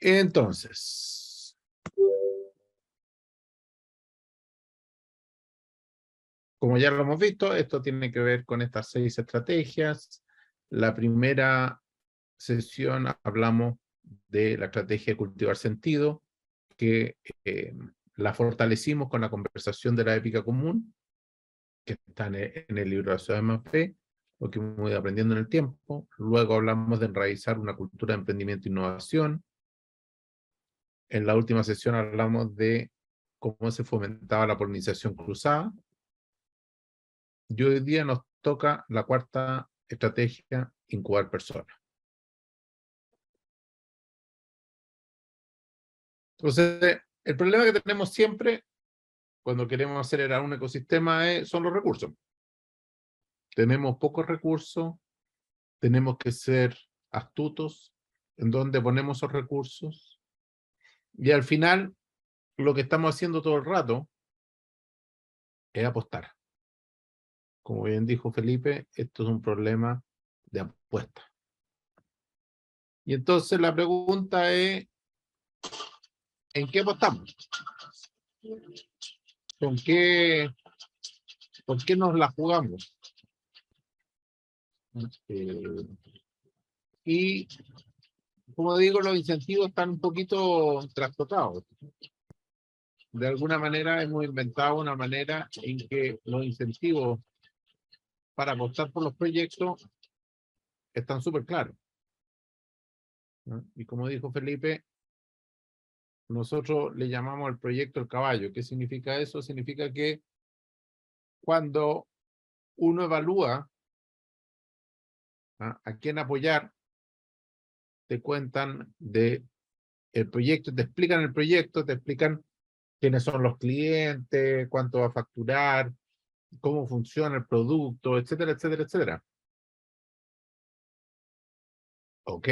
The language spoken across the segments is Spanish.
Entonces, como ya lo hemos visto, esto tiene que ver con estas 6 estrategias. La primera sesión hablamos de la estrategia de cultivar sentido, que la fortalecimos con la conversación de la épica común, que está en el libro de la Ciudad de Manfred, lo que hemos ido aprendiendo en el tiempo. Luego hablamos de enraizar una cultura de emprendimiento e innovación. En la última sesión hablamos de cómo se fomentaba la polinización cruzada. Y hoy día nos toca la cuarta estrategia, incubar personas. Entonces, el problema que tenemos siempre cuando queremos acelerar un ecosistema son los recursos. Tenemos pocos recursos, tenemos que ser astutos en donde ponemos esos recursos, y al final lo que estamos haciendo todo el rato es apostar. Como bien dijo Felipe, esto es un problema de apuesta. Y entonces la pregunta es, ¿en qué apostamos? ¿Por qué nos la jugamos? Y como digo, los incentivos están un poquito trastocados. De alguna manera hemos inventado una manera en que los incentivos para apostar por los proyectos están súper claros, ¿no? Y como dijo Felipe, nosotros le llamamos al proyecto el caballo. ¿Qué significa eso? Significa que cuando uno evalúa a quién apoyar, te cuentan de el proyecto, te explican el proyecto, te explican quiénes son los clientes, cuánto va a facturar, cómo funciona el producto, etcétera, etcétera, etcétera. Ok.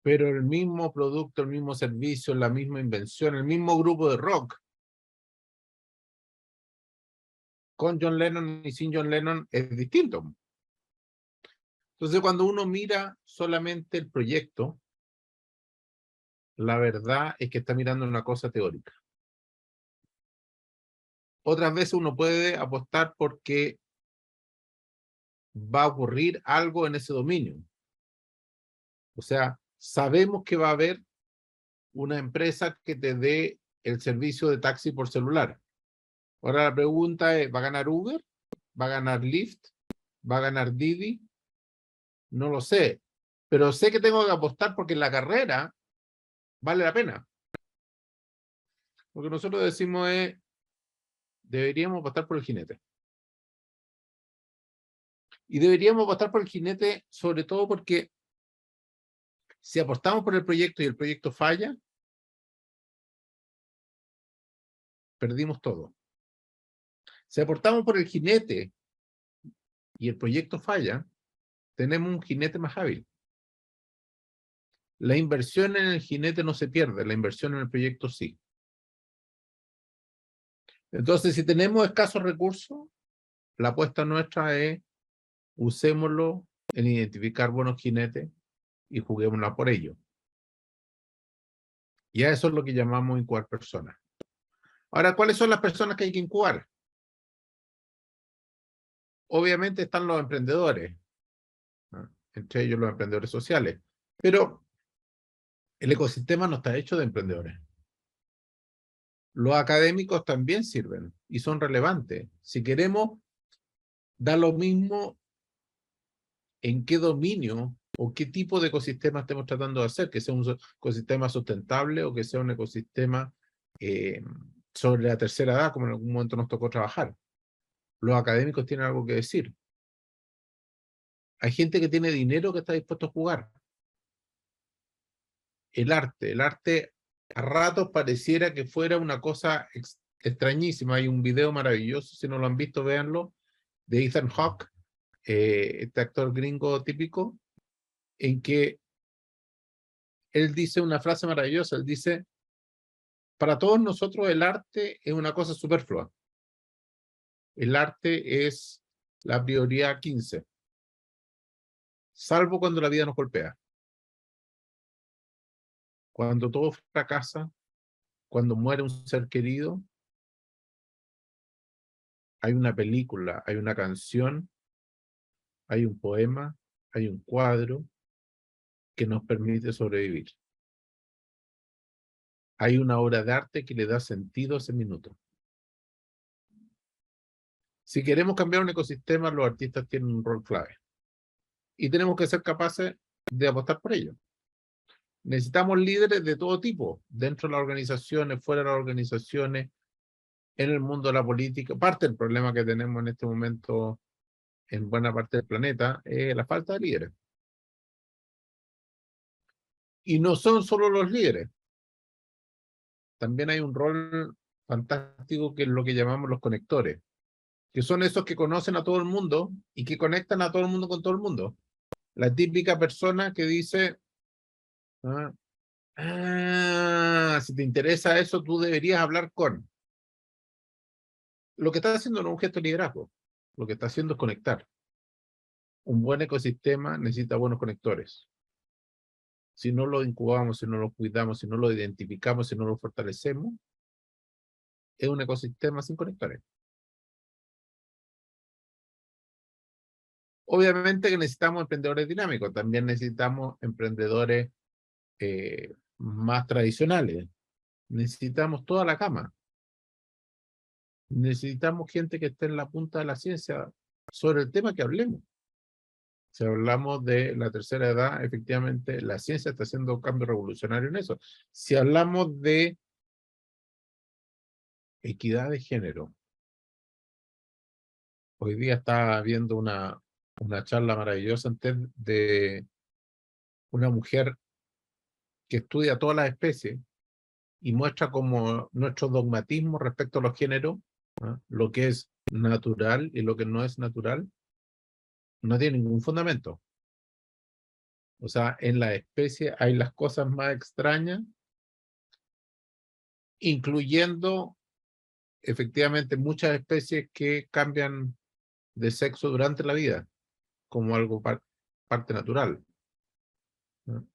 Pero el mismo producto, el mismo servicio, la misma invención, el mismo grupo de rock, con John Lennon y sin John Lennon, es distinto. Entonces, cuando uno mira solamente el proyecto, la verdad es que está mirando una cosa teórica. Otras veces uno puede apostar porque va a ocurrir algo en ese dominio. O sea, sabemos que va a haber una empresa que te dé el servicio de taxi por celular. Ahora la pregunta es, ¿va a ganar Uber? ¿Va a ganar Lyft? ¿Va a ganar Didi? No lo sé. Pero sé que tengo que apostar porque la carrera vale la pena. Lo que nosotros decimos es, deberíamos apostar por el jinete. Y deberíamos apostar por el jinete sobre todo porque si apostamos por el proyecto y el proyecto falla, perdimos todo. Si apostamos por el jinete y el proyecto falla, tenemos un jinete más hábil. La inversión en el jinete no se pierde, la inversión en el proyecto sí. Entonces, si tenemos escasos recursos, la apuesta nuestra es usémoslo en identificar buenos jinetes y juguémosla por ello. Y a eso es lo que llamamos incubar personas. Ahora, ¿cuáles son las personas que hay que incubar? Obviamente están los emprendedores, ¿no? Entre ellos los emprendedores sociales, pero el ecosistema no está hecho de emprendedores. Los académicos también sirven y son relevantes. Si queremos, da lo mismo en qué dominio o qué tipo de ecosistema estemos tratando de hacer, que sea un ecosistema sustentable o que sea un ecosistema sobre la tercera edad, como en algún momento nos tocó trabajar. Los académicos tienen algo que decir. Hay gente que tiene dinero que está dispuesto a jugar. El arte a ratos pareciera que fuera una cosa extrañísima. Hay un video maravilloso, si no lo han visto, véanlo, de Ethan Hawke, este actor gringo típico, en que él dice una frase maravillosa. Él dice, para todos nosotros el arte es una cosa superflua. El arte es la prioridad 15, salvo cuando la vida nos golpea. Cuando todo fracasa, cuando muere un ser querido, hay una película, hay una canción, hay un poema, hay un cuadro que nos permite sobrevivir. Hay una obra de arte que le da sentido a ese minuto. Si queremos cambiar un ecosistema, los artistas tienen un rol clave. Y tenemos que ser capaces de apostar por ello. Necesitamos líderes de todo tipo, dentro de las organizaciones, fuera de las organizaciones, en el mundo de la política. Parte del problema que tenemos en este momento en buena parte del planeta es la falta de líderes. Y no son solo los líderes. También hay un rol fantástico que es lo que llamamos los conectores, que son esos que conocen a todo el mundo y que conectan a todo el mundo con todo el mundo. La típica persona que dice, si te interesa eso, tú deberías hablar con. Lo que está haciendo no es un gesto de liderazgo, lo que está haciendo es conectar. Un buen ecosistema necesita buenos conectores. Si no lo incubamos, si no lo cuidamos, si no lo identificamos, si no lo fortalecemos, es un ecosistema sin conectores. Obviamente que necesitamos emprendedores dinámicos, también necesitamos emprendedores más tradicionales. Necesitamos toda la cama. Necesitamos gente que esté en la punta de la ciencia sobre el tema que hablemos. Si hablamos de la tercera edad, efectivamente, la ciencia está haciendo un cambio revolucionario en eso. Si hablamos de equidad de género, hoy día estaba viendo una charla maravillosa antes de una mujer que estudia todas las especies y muestra como nuestro dogmatismo respecto a los géneros, ¿no? Lo que es natural y lo que no es natural, no tiene ningún fundamento. O sea, en la especie hay las cosas más extrañas, incluyendo efectivamente muchas especies que cambian de sexo durante la vida, como algo parte natural, ¿no?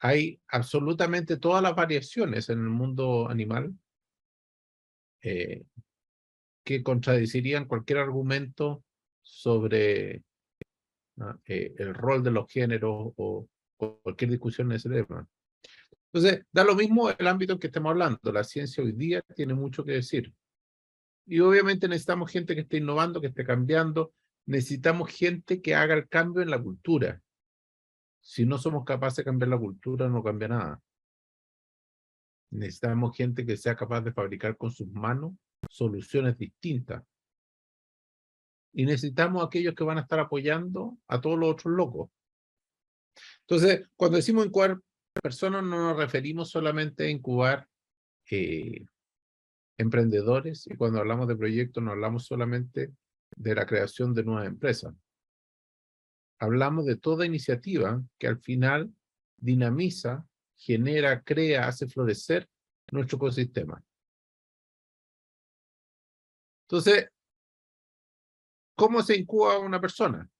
Hay absolutamente todas las variaciones en el mundo animal eh, que contradecirían cualquier argumento sobre, ¿no? El rol de los géneros o cualquier discusión en ese tema. Entonces, da lo mismo el ámbito en que estemos hablando. La ciencia hoy día tiene mucho que decir. Y obviamente necesitamos gente que esté innovando, que esté cambiando. Necesitamos gente que haga el cambio en la cultura. Si no somos capaces de cambiar la cultura, no cambia nada. Necesitamos gente que sea capaz de fabricar con sus manos soluciones distintas. Y necesitamos aquellos que van a estar apoyando a todos los otros locos. Entonces, cuando decimos incubar personas, no nos referimos solamente a incubar emprendedores, y cuando hablamos de proyectos no hablamos solamente de la creación de nuevas empresas. Hablamos de toda iniciativa que al final dinamiza, genera, crea, hace florecer nuestro ecosistema. Entonces, ¿cómo se incuba una persona?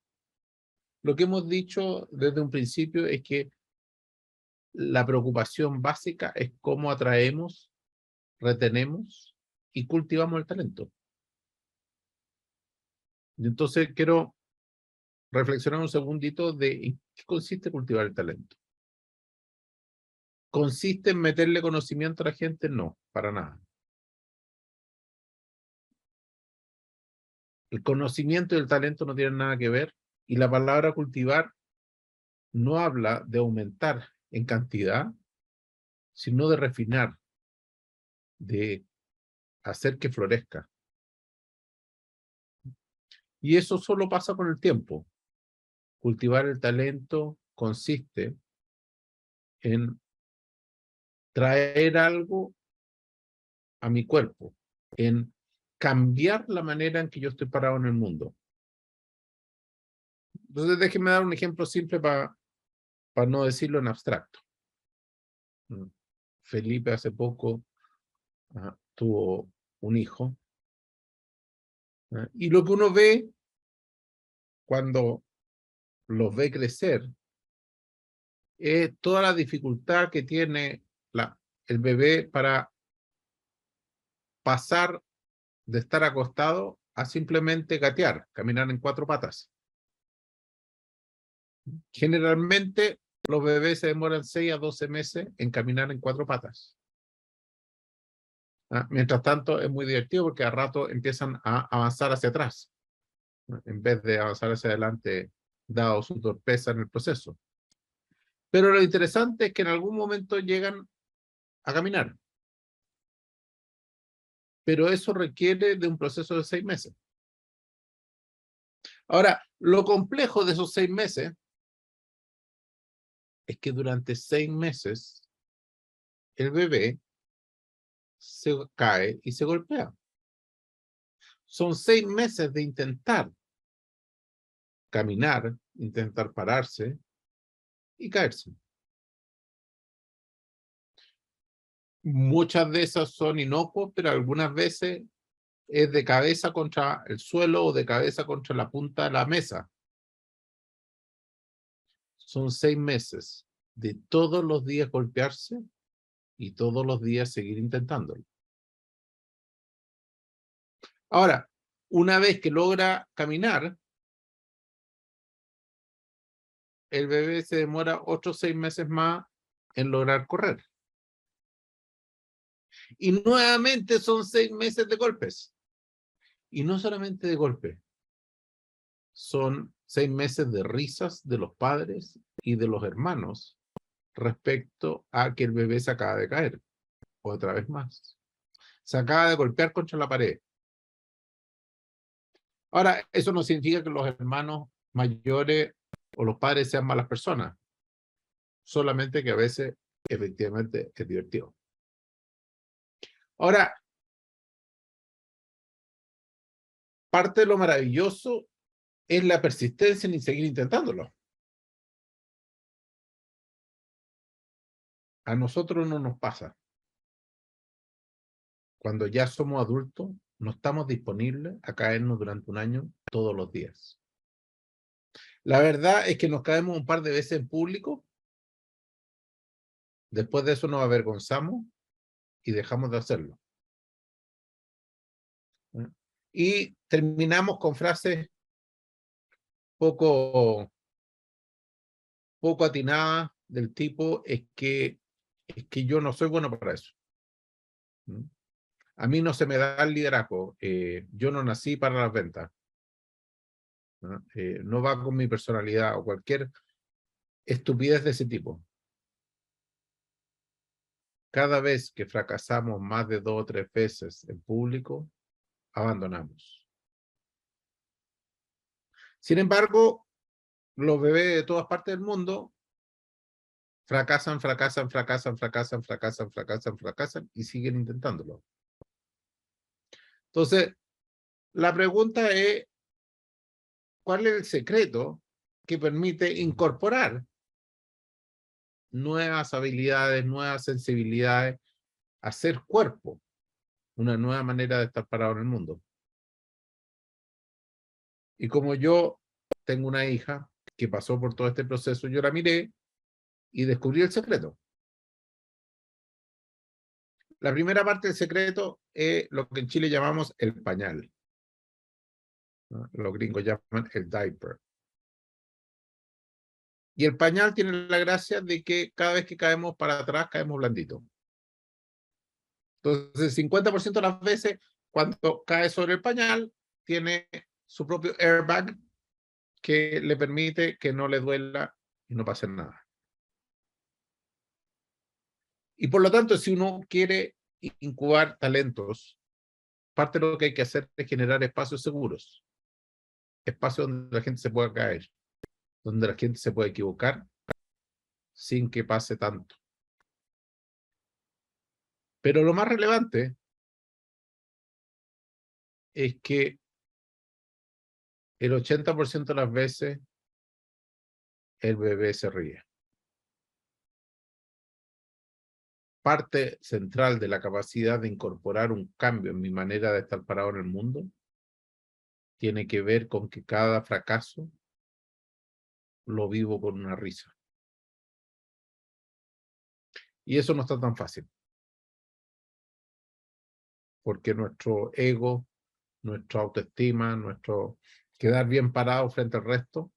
Lo que hemos dicho desde un principio es que la preocupación básica es cómo atraemos, retenemos y cultivamos el talento. Y entonces quiero reflexionar un segundito de en qué consiste cultivar el talento. ¿Consiste en meterle conocimiento a la gente? No, para nada. El conocimiento y el talento no tienen nada que ver, y la palabra cultivar no habla de aumentar en cantidad, sino de refinar, de hacer que florezca. Y eso solo pasa con el tiempo. Cultivar el talento consiste en traer algo a mi cuerpo, en cambiar la manera en que yo estoy parado en el mundo. Entonces, déjenme dar un ejemplo simple para no decirlo en abstracto. Felipe hace poco tuvo un hijo, y lo que uno ve cuando los ve crecer toda la dificultad que tiene el bebé para pasar de estar acostado a simplemente gatear, caminar en 4 patas. Generalmente los bebés se demoran 6 a 12 meses en caminar en 4 patas. Mientras tanto, es muy divertido porque a rato empiezan a avanzar hacia atrás, en vez de avanzar hacia adelante, dado su torpeza en el proceso. Pero lo interesante es que en algún momento llegan a caminar. Pero eso requiere de un proceso de 6 meses. Ahora, lo complejo de esos 6 meses es que durante 6 meses el bebé se cae y se golpea. Son 6 meses de intentar caminar, intentar pararse y caerse. Muchas de esas son inocuas, pero algunas veces es de cabeza contra el suelo o de cabeza contra la punta de la mesa. Son 6 meses de todos los días golpearse y todos los días seguir intentándolo. Ahora, una vez que logra caminar, el bebé se demora otros 6 meses más en lograr correr. Y nuevamente son 6 meses de golpes. Y no solamente de golpes, son 6 meses de risas de los padres y de los hermanos respecto a que el bebé se acaba de caer. Otra vez más. Se acaba de golpear contra la pared. Ahora, eso no significa que los hermanos mayores o los padres sean malas personas. Solamente que a veces, efectivamente, es divertido. Ahora, parte de lo maravilloso es la persistencia en seguir intentándolo. A nosotros no nos pasa. Cuando ya somos adultos, no estamos disponibles a caernos durante un año todos los días. La verdad es que nos caemos un par de veces en público, después de eso nos avergonzamos y dejamos de hacerlo. Y terminamos con frases poco atinadas del tipo es que yo no soy bueno para eso. A mí no se me da el liderazgo, yo no nací para las ventas, no va con mi personalidad o cualquier estupidez de ese tipo. Cada vez que fracasamos más de 2 o 3 veces en público, abandonamos. Sin embargo, los bebés de todas partes del mundo fracasan, fracasan, fracasan, fracasan, fracasan, fracasan, fracasan y siguen intentándolo. Entonces, la pregunta es, ¿cuál es el secreto que permite incorporar nuevas habilidades, nuevas sensibilidades, hacer cuerpo, una nueva manera de estar parado en el mundo? Y como yo tengo una hija que pasó por todo este proceso, yo la miré y descubrí el secreto. La primera parte del secreto es lo que en Chile llamamos el pañal, ¿no? Los gringos llaman el diaper. Y el pañal tiene la gracia de que cada vez que caemos para atrás, caemos blandito. Entonces, 50% de las veces, cuando cae sobre el pañal, tiene su propio airbag que le permite que no le duela y no pase nada. Y por lo tanto, si uno quiere incubar talentos, parte de lo que hay que hacer es generar espacios seguros, espacios donde la gente se pueda caer, donde la gente se pueda equivocar sin que pase tanto. Pero lo más relevante es que el 80% de las veces el bebé se ríe. Parte central de la capacidad de incorporar un cambio en mi manera de estar parado en el mundo tiene que ver con que cada fracaso lo vivo con una risa. Y eso no está tan fácil. Porque nuestro ego, nuestra autoestima, nuestro quedar bien parado frente al resto,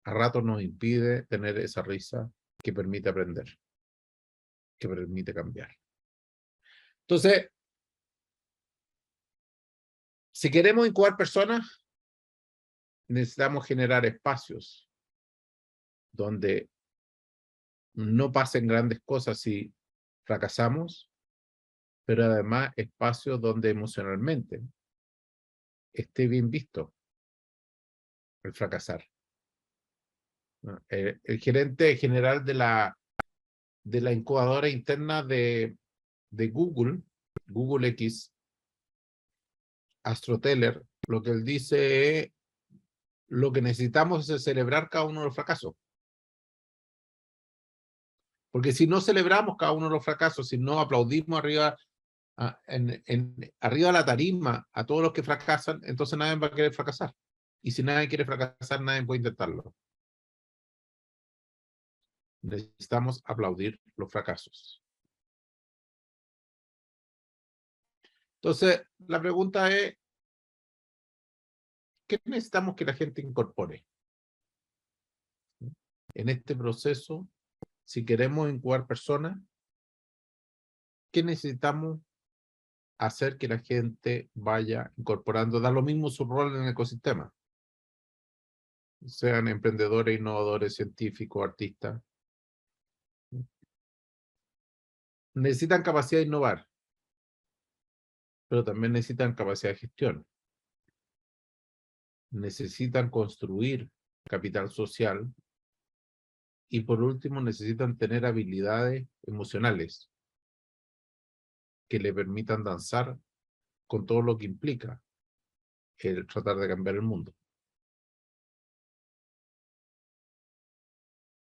a ratos nos impide tener esa risa que permite aprender, que permite cambiar. Entonces, si queremos incubar personas, necesitamos generar espacios donde no pasen grandes cosas si fracasamos, pero además espacios donde emocionalmente esté bien visto el fracasar. El gerente general de la incubadora interna de Google, Google X, Astroteller, lo que él dice es, lo que necesitamos es celebrar cada uno de los fracasos. Porque si no celebramos cada uno de los fracasos, si no aplaudimos arriba, arriba de la tarima a todos los que fracasan, entonces nadie va a querer fracasar. Y si nadie quiere fracasar, nadie puede intentarlo. Necesitamos aplaudir los fracasos. Entonces, la pregunta es, ¿qué necesitamos que la gente incorpore en este proceso? Si queremos incubar personas, ¿qué necesitamos hacer que la gente vaya incorporando? Da lo mismo su rol en el ecosistema. Sean emprendedores, innovadores, científicos, artistas. Necesitan capacidad de innovar, pero también necesitan capacidad de gestión. Necesitan construir capital social y por último necesitan tener habilidades emocionales que le permitan danzar con todo lo que implica el tratar de cambiar el mundo.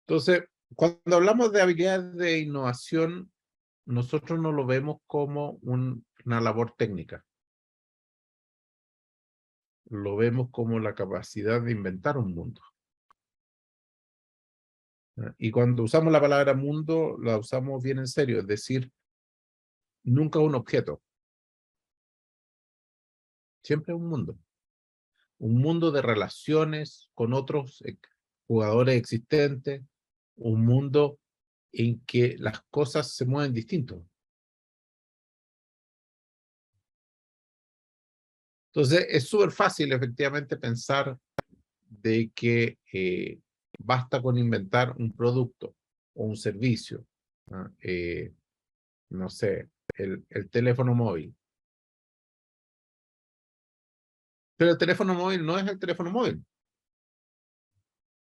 Entonces, cuando hablamos de habilidades de innovación, nosotros no lo vemos como una labor técnica. Lo vemos como la capacidad de inventar un mundo. Y cuando usamos la palabra mundo, la usamos bien en serio, es decir, nunca un objeto. Siempre un mundo. Un mundo de relaciones con otros jugadores existentes, un mundo en que las cosas se mueven distinto. Entonces, es súper fácil efectivamente pensar de que basta con inventar un producto o un servicio, ¿no? No sé, el teléfono móvil. Pero el teléfono móvil no es el teléfono móvil.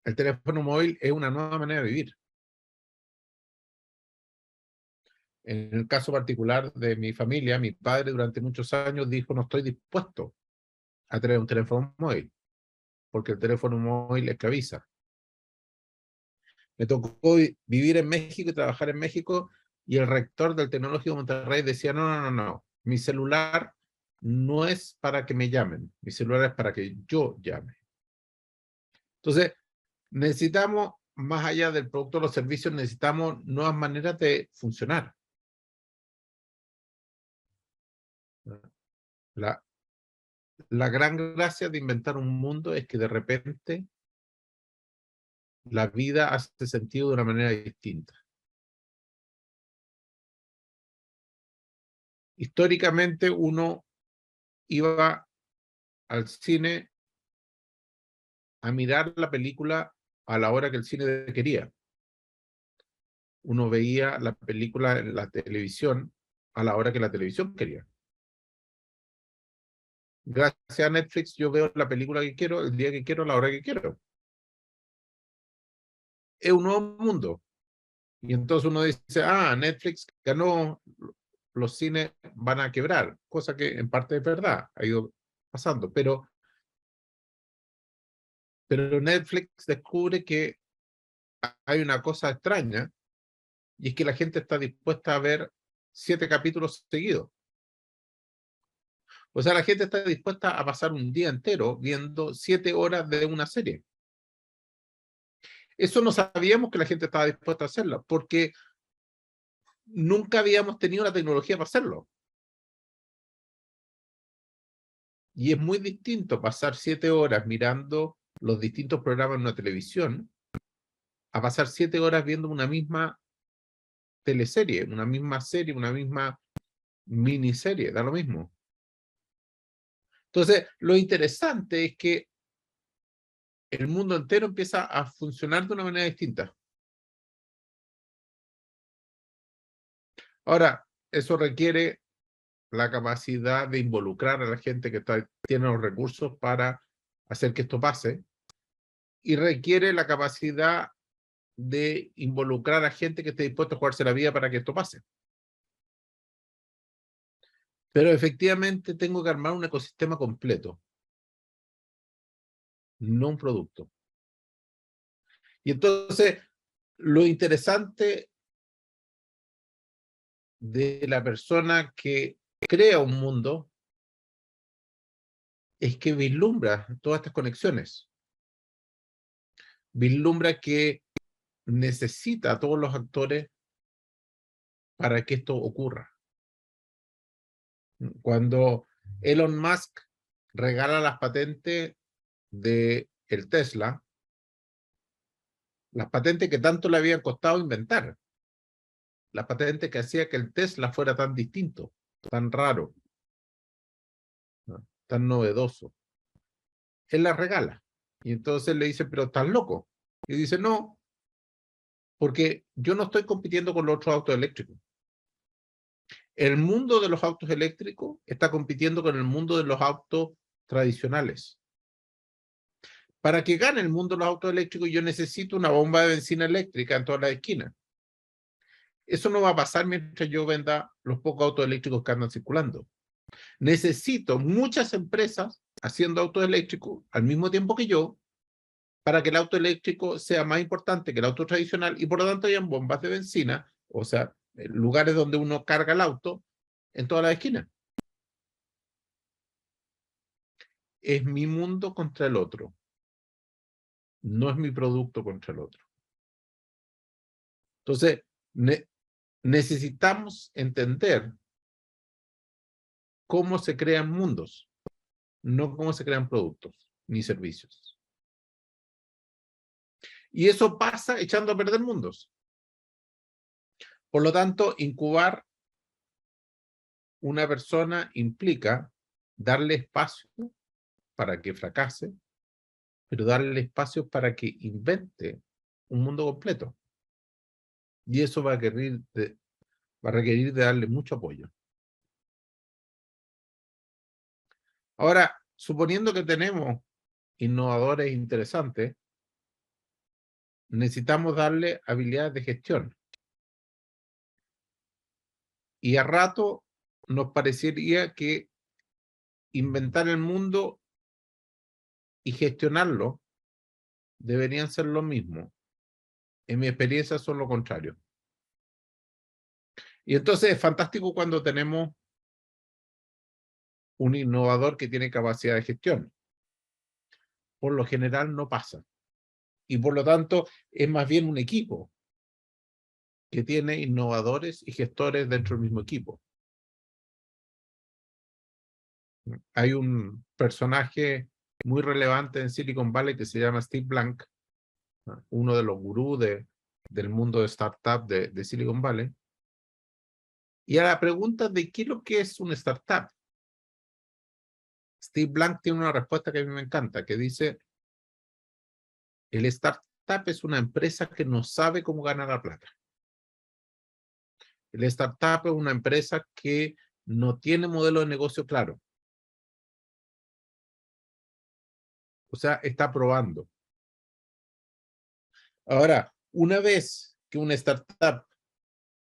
El teléfono móvil es una nueva manera de vivir. En el caso particular de mi familia, mi padre durante muchos años dijo, no estoy dispuesto a tener un teléfono móvil, porque el teléfono móvil esclaviza. Me tocó vivir en México y trabajar en México, y el rector del Tecnológico de Monterrey decía, no, mi celular no es para que me llamen, mi celular es para que yo llame. Entonces, necesitamos, más allá del producto o los servicios, necesitamos nuevas maneras de funcionar. La gran gracia de inventar un mundo es que de repente la vida hace sentido de una manera distinta. Históricamente uno iba al cine a mirar la película a la hora que el cine quería. Uno veía la película en la televisión a la hora que la televisión quería. Gracias a Netflix yo veo la película que quiero, el día que quiero, a la hora que quiero. Es un nuevo mundo. Y entonces uno dice, Netflix ganó, los cines van a quebrar, cosa que en parte es verdad, ha ido pasando, pero Netflix descubre que hay una cosa extraña, y es que la gente está dispuesta a ver 7 capítulos seguidos. O sea, la gente está dispuesta a pasar un día entero viendo 7 horas de una serie. Eso no sabíamos que la gente estaba dispuesta a hacerlo, porque nunca habíamos tenido la tecnología para hacerlo. Y es muy distinto pasar 7 horas mirando los distintos programas en una televisión a pasar 7 horas viendo una misma teleserie, una misma serie, una misma miniserie, da lo mismo. Entonces, lo interesante es que el mundo entero empieza a funcionar de una manera distinta. Ahora, eso requiere la capacidad de involucrar a la gente que tiene los recursos para hacer que esto pase, y requiere la capacidad de involucrar a gente que esté dispuesta a jugarse la vida para que esto pase. Pero efectivamente tengo que armar un ecosistema completo, no un producto. Y entonces, lo interesante de la persona que crea un mundo es que vislumbra todas estas conexiones. Vislumbra que necesita a todos los actores para que esto ocurra. Cuando Elon Musk regala las patentes de el Tesla, las patentes que tanto le habían costado inventar, las patentes que hacía que el Tesla fuera tan distinto, tan raro, ¿no? Tan novedoso. Él las regala. Y entonces le dice, pero estás loco. Y dice, no, porque yo no estoy compitiendo con los otros autos eléctricos. El mundo de los autos eléctricos está compitiendo con el mundo de los autos tradicionales. Para que gane el mundo de los autos eléctricos, yo necesito una bomba de benzina eléctrica en todas las esquinas. Eso no va a pasar mientras yo venda los pocos autos eléctricos que andan circulando. Necesito muchas empresas haciendo autos eléctricos al mismo tiempo que yo, para que el auto eléctrico sea más importante que el auto tradicional, y por lo tanto hayan bombas de benzina, o sea, lugares donde uno carga el auto en todas las esquinas. Es mi mundo contra el otro, no es mi producto contra el otro. Entonces, necesitamos entender cómo se crean mundos, no cómo se crean productos ni servicios. Y eso pasa echando a perder mundos. Por lo tanto, incubar una persona implica darle espacio para que fracase, pero darle espacio para que invente un mundo completo. Y eso va a requerir de darle mucho apoyo. Ahora, suponiendo que tenemos innovadores interesantes, necesitamos darle habilidades de gestión. Y a rato nos parecería que inventar el mundo y gestionarlo deberían ser lo mismo. En mi experiencia son lo contrario. Y entonces es fantástico cuando tenemos un innovador que tiene capacidad de gestión. Por lo general no pasa. Y por lo tanto es más bien un equipo que tiene innovadores y gestores dentro del mismo equipo. Hay un personaje muy relevante en Silicon Valley que se llama Steve Blank, uno de los gurús del mundo de startup de Silicon Valley. Y a la pregunta de qué es lo que es una startup, Steve Blank tiene una respuesta que a mí me encanta, que dice, el startup es una empresa que no sabe cómo ganar la plata. El startup es una empresa que no tiene modelo de negocio claro. O sea, está probando. Ahora, una vez que una startup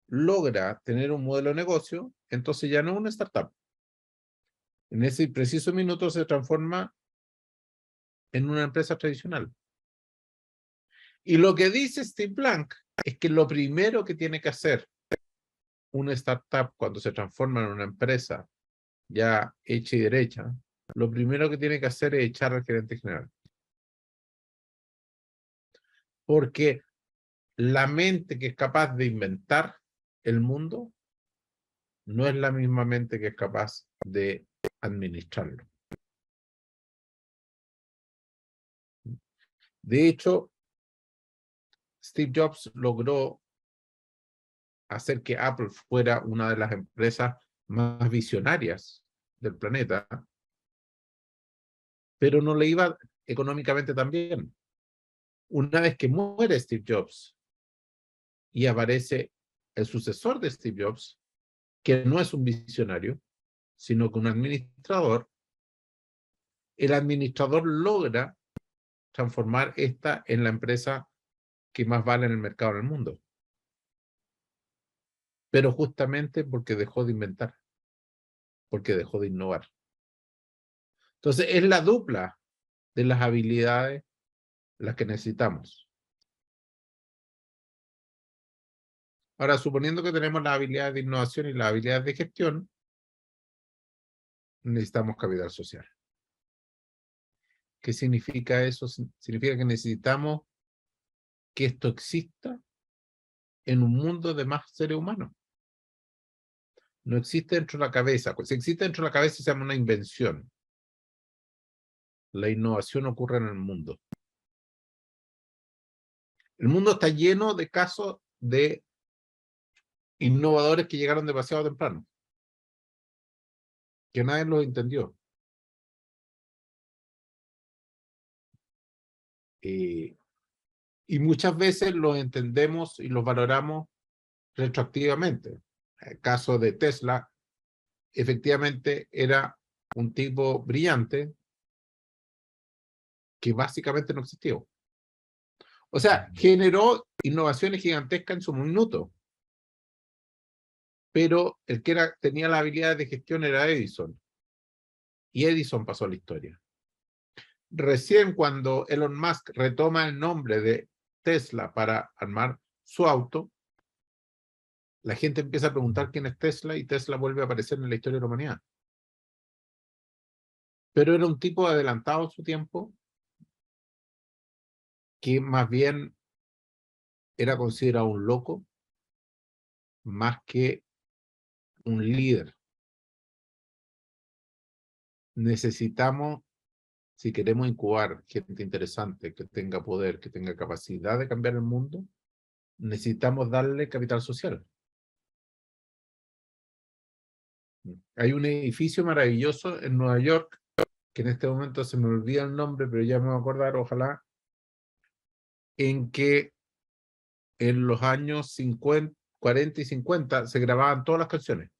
logra tener un modelo de negocio, entonces ya no es una startup. En ese preciso minuto se transforma en una empresa tradicional. Y lo que dice Steve Blank es que lo primero que tiene que hacer una startup cuando se transforma en una empresa ya hecha y derecha, lo primero que tiene que hacer es echar al gerente general. Porque la mente que es capaz de inventar el mundo, no es la misma mente que es capaz de administrarlo. De hecho, Steve Jobs logró hacer que Apple fuera una de las empresas más visionarias del planeta, pero no le iba económicamente tan bien. Una vez que muere Steve Jobs y aparece el sucesor de Steve Jobs, que no es un visionario, sino que un administrador, el administrador logra transformar esta en la empresa que más vale en el mercado del mundo. Pero justamente porque dejó de inventar, porque dejó de innovar. Entonces, es la dupla de las habilidades las que necesitamos. Ahora, suponiendo que tenemos las habilidades de innovación y las habilidades de gestión, necesitamos capital social. ¿Qué significa eso? Significa que necesitamos que esto exista en un mundo de más seres humanos. No existe dentro de la cabeza. Si existe dentro de la cabeza, se llama una invención. La innovación ocurre en el mundo. El mundo está lleno de casos de innovadores que llegaron demasiado temprano, que nadie los entendió. Y muchas veces los entendemos y los valoramos retroactivamente. El caso de Tesla, efectivamente era un tipo brillante que básicamente no existió. O sea, generó innovaciones gigantescas en su minuto, pero el que tenía la habilidad de gestión era Edison, y Edison pasó a la historia. Recién cuando Elon Musk retoma el nombre de Tesla para armar su auto, la gente empieza a preguntar quién es Tesla y Tesla vuelve a aparecer en la historia de la humanidad. Pero era un tipo adelantado a su tiempo que más bien era considerado un loco más que un líder. Necesitamos, si queremos incubar gente interesante, que tenga poder, que tenga capacidad de cambiar el mundo, necesitamos darle capital social. Hay un edificio maravilloso en Nueva York, que en este momento se me olvida el nombre, pero ya me voy a acordar, ojalá, en que en los años 50, 40 y 50 se grababan todas las canciones.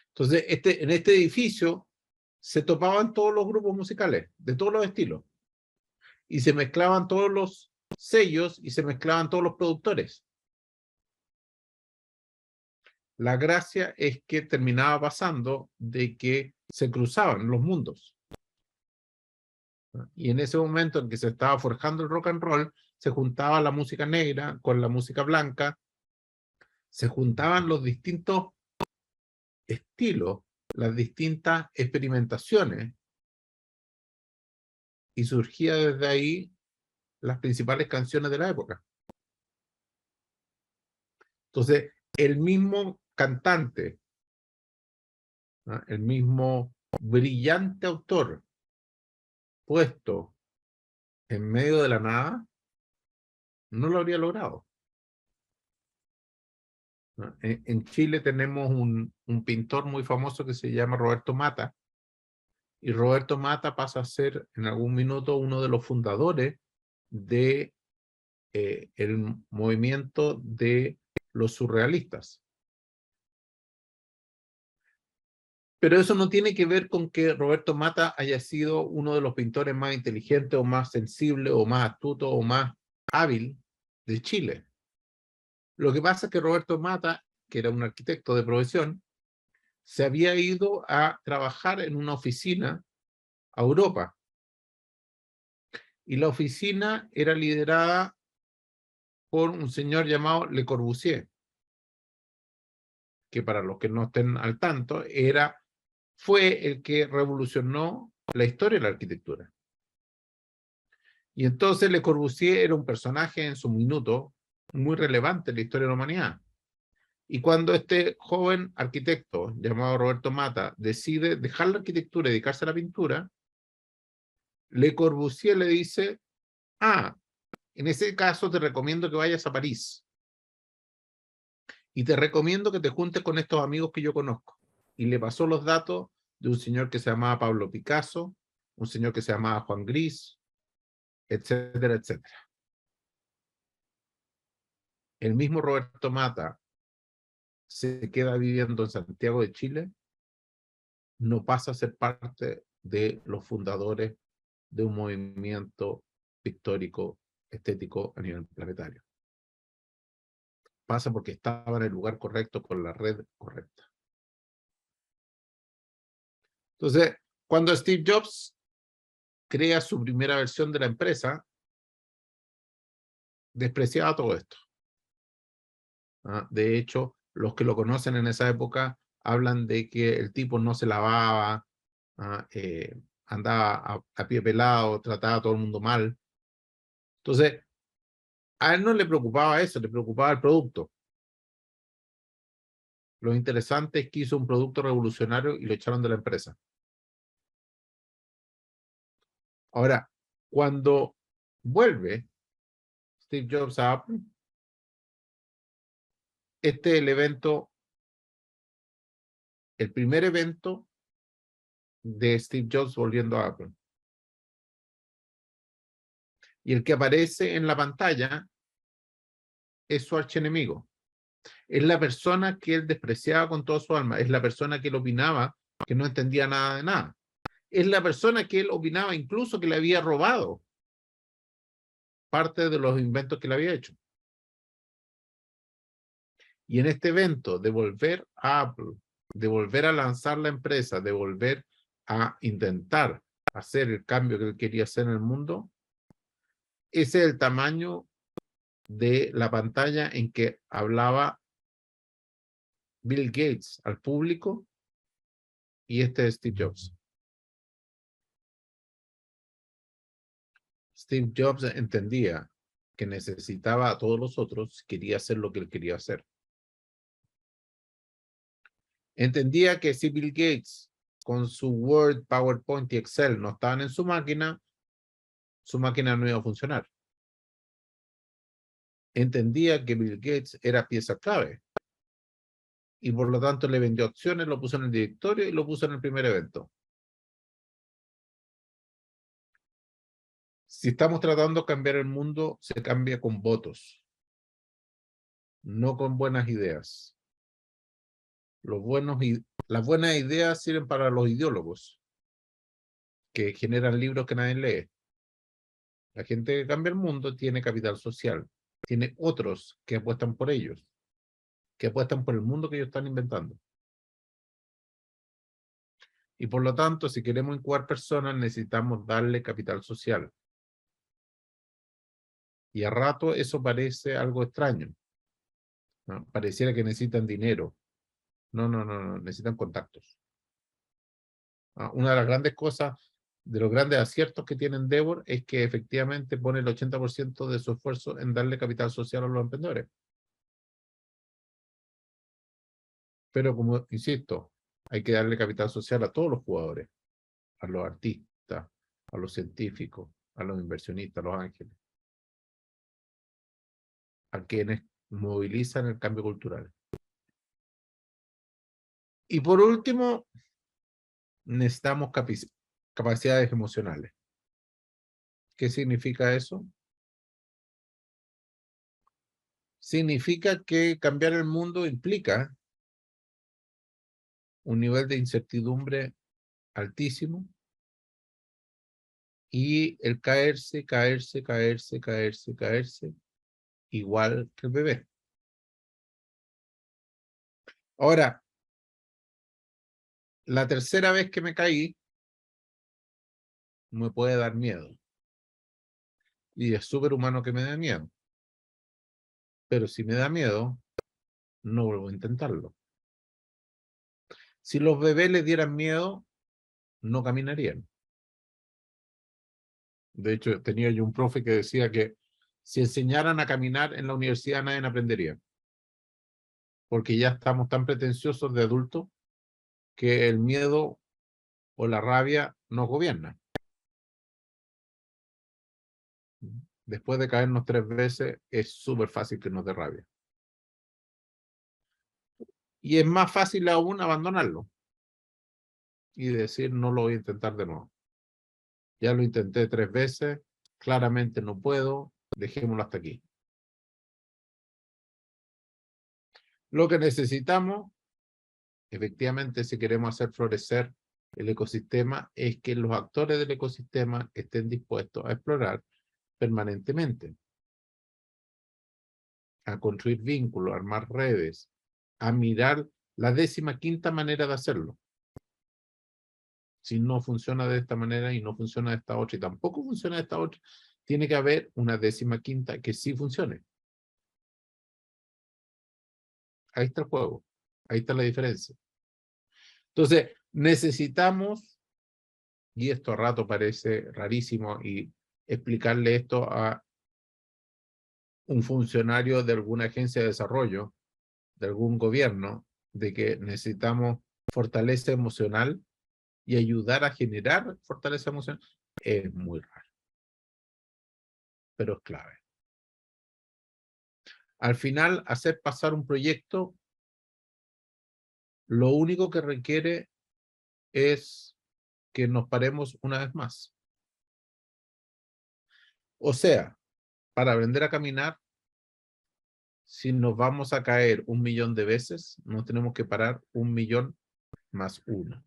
Entonces, en este edificio se topaban todos los grupos musicales, de todos los estilos, y se mezclaban todos los sellos y se mezclaban todos los productores. La gracia es que terminaba pasando de que se cruzaban los mundos. Y en ese momento en que se estaba forjando el rock and roll, se juntaba la música negra con la música blanca, se juntaban los distintos estilos, las distintas experimentaciones, y surgía desde ahí las principales canciones de la época. Entonces, el mismo cantante, ¿no?, el mismo brillante autor puesto en medio de la nada, no lo habría logrado. ¿No? En Chile tenemos un pintor muy famoso que se llama Roberto Mata, y Roberto Mata pasa a ser en algún minuto uno de los fundadores de el movimiento de los surrealistas. Pero eso no tiene que ver con que Roberto Mata haya sido uno de los pintores más inteligentes o más sensibles o más astutos o más hábil de Chile. Lo que pasa es que Roberto Mata, que era un arquitecto de profesión, se había ido a trabajar en una oficina a Europa. Y la oficina era liderada por un señor llamado Le Corbusier, que para los que no estén al tanto, fue el que revolucionó la historia de la arquitectura. Y entonces Le Corbusier era un personaje en su minuto, muy relevante en la historia de la humanidad. Y cuando este joven arquitecto llamado Roberto Mata decide dejar la arquitectura y dedicarse a la pintura, Le Corbusier le dice, en ese caso te recomiendo que vayas a París y te recomiendo que te juntes con estos amigos que yo conozco. Y le pasó los datos de un señor que se llamaba Pablo Picasso, un señor que se llamaba Juan Gris, etcétera, etcétera. El mismo Roberto Mata se queda viviendo en Santiago de Chile, no pasa a ser parte de los fundadores de un movimiento pictórico, estético a nivel planetario. Pasa porque estaba en el lugar correcto, con la red correcta. Entonces, cuando Steve Jobs crea su primera versión de la empresa, despreciaba todo esto. De hecho, los que lo conocen en esa época hablan de que el tipo no se lavaba, andaba a pie pelado, trataba a todo el mundo mal. Entonces, a él no le preocupaba eso, le preocupaba el producto. Lo interesante es que hizo un producto revolucionario y lo echaron de la empresa. Ahora, cuando vuelve Steve Jobs a Apple, este es el evento, el primer evento de Steve Jobs volviendo a Apple. Y el que aparece en la pantalla es su archienemigo. Es la persona que él despreciaba con toda su alma. Es la persona que él opinaba que no entendía nada de nada. Es la persona que él opinaba incluso que le había robado parte de los inventos que le había hecho. Y en este evento de volver a Apple, de volver a lanzar la empresa, de volver a intentar hacer el cambio que él quería hacer en el mundo, ese es el tamaño de la pantalla en que hablaba Bill Gates al público y este es Steve Jobs. Steve Jobs entendía que necesitaba a todos los otros, quería hacer lo que él quería hacer. Entendía que si Bill Gates con su Word, PowerPoint y Excel no estaban en su máquina no iba a funcionar. Entendía que Bill Gates era pieza clave y por lo tanto le vendió acciones, lo puso en el directorio y lo puso en el primer evento. Si estamos tratando de cambiar el mundo, se cambia con votos, no con buenas ideas. Las buenas ideas sirven para los ideólogos, que generan libros que nadie lee. La gente que cambia el mundo tiene capital social, tiene otros que apuestan por ellos, que apuestan por el mundo que ellos están inventando. Y por lo tanto, si queremos incubar personas, necesitamos darle capital social. Y a rato eso parece algo extraño, ¿no? Pareciera que necesitan dinero. No, necesitan contactos. Una de las grandes cosas, de los grandes aciertos que tiene Endeavor es que efectivamente pone el 80% de su esfuerzo en darle capital social a los emprendedores. Pero como insisto, hay que darle capital social a todos los jugadores, a los artistas, a los científicos, a los inversionistas, a los ángeles, a quienes movilizan el cambio cultural. Y por último, necesitamos capacidades emocionales. ¿Qué significa eso? Significa que cambiar el mundo implica un nivel de incertidumbre altísimo y el caerse, igual que el bebé. Ahora, la tercera vez que me caí, me puede dar miedo. Y es súper humano que me dé miedo. Pero si me da miedo, no vuelvo a intentarlo. Si los bebés les dieran miedo, no caminarían. De hecho, tenía yo un profe que decía que Si enseñaran a caminar en la universidad, nadie aprendería. Porque ya estamos tan pretenciosos de adultos que el miedo o la rabia nos gobierna. Después de caernos 3 veces, es súper fácil que nos dé rabia. Y es más fácil aún abandonarlo y decir, no lo voy a intentar de nuevo. Ya lo intenté 3 veces, claramente no puedo, dejémoslo hasta aquí. Lo que necesitamos, efectivamente, si queremos hacer florecer el ecosistema, es que los actores del ecosistema estén dispuestos a explorar permanentemente, a construir vínculos, a armar redes, a mirar la 15ª manera de hacerlo. Si no funciona de esta manera y no funciona de esta otra y tampoco funciona de esta otra, tiene que haber una 15ª que sí funcione. Ahí está el juego, ahí está la diferencia. Entonces, necesitamos, y esto a rato parece rarísimo, y explicarle esto a un funcionario de alguna agencia de desarrollo, de algún gobierno, de que necesitamos fortaleza emocional y ayudar a generar fortaleza emocional, es muy raro, pero es clave. Al final, hacer pasar un proyecto, lo único que requiere es que nos paremos una vez más. O sea, para aprender a caminar, si nos vamos a caer 1.000.000 de veces, nos tenemos que parar 1.000.000 más 1.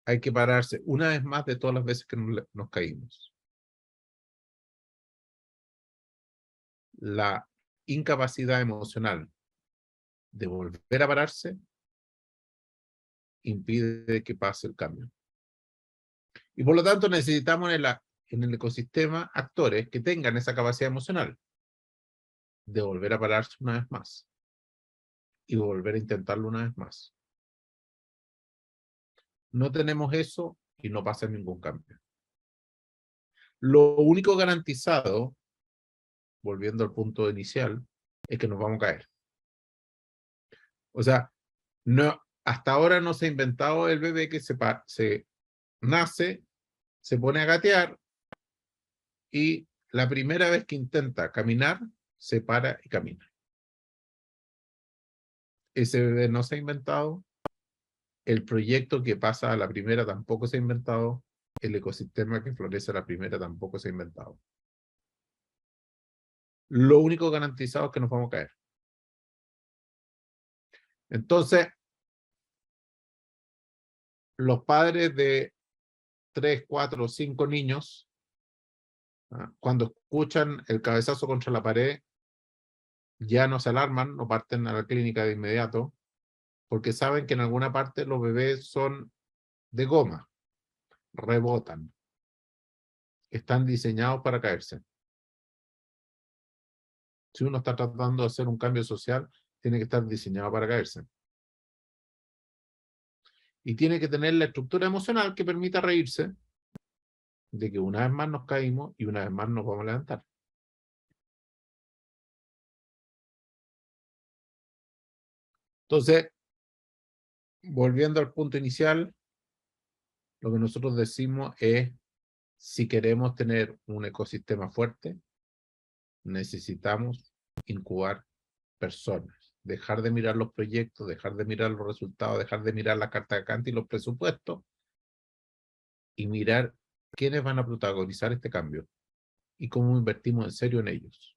Hay que pararse una vez más de todas las veces que nos caímos. La incapacidad emocional de volver a pararse impide que pase el cambio. Y por lo tanto necesitamos en el ecosistema actores que tengan esa capacidad emocional de volver a pararse una vez más y volver a intentarlo una vez más. No tenemos eso y no pasa ningún cambio. Lo único garantizado, volviendo al punto inicial, es que nos vamos a caer. O sea, no, hasta ahora no se ha inventado el bebé que se nace, se pone a gatear y la primera vez que intenta caminar, se para y camina. Ese bebé no se ha inventado, el proyecto que pasa a la primera tampoco se ha inventado, el ecosistema que florece a la primera tampoco se ha inventado. Lo único garantizado es que nos vamos a caer. Entonces, los padres de 3, 4, 5 niños, cuando escuchan el cabezazo contra la pared, ya no se alarman, no parten a la clínica de inmediato, porque saben que en alguna parte los bebés son de goma, rebotan, están diseñados para caerse. Si uno está tratando de hacer un cambio social, tiene que estar diseñado para caerse. Y tiene que tener la estructura emocional que permita reírse de que una vez más nos caímos y una vez más nos vamos a levantar. Entonces, volviendo al punto inicial, lo que nosotros decimos es, si queremos tener un ecosistema fuerte, necesitamos incubar personas, dejar de mirar los proyectos, dejar de mirar los resultados, dejar de mirar la carta de Gantt y los presupuestos y mirar quiénes van a protagonizar este cambio y cómo invertimos en serio en ellos.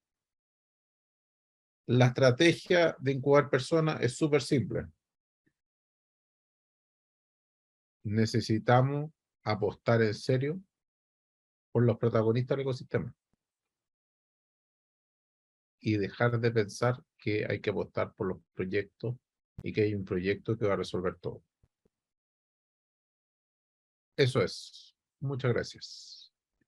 La estrategia de incubar personas es súper simple. Necesitamos apostar en serio por los protagonistas del ecosistema y dejar de pensar que hay que apostar por los proyectos y que hay un proyecto que va a resolver todo. Eso es. Muchas gracias.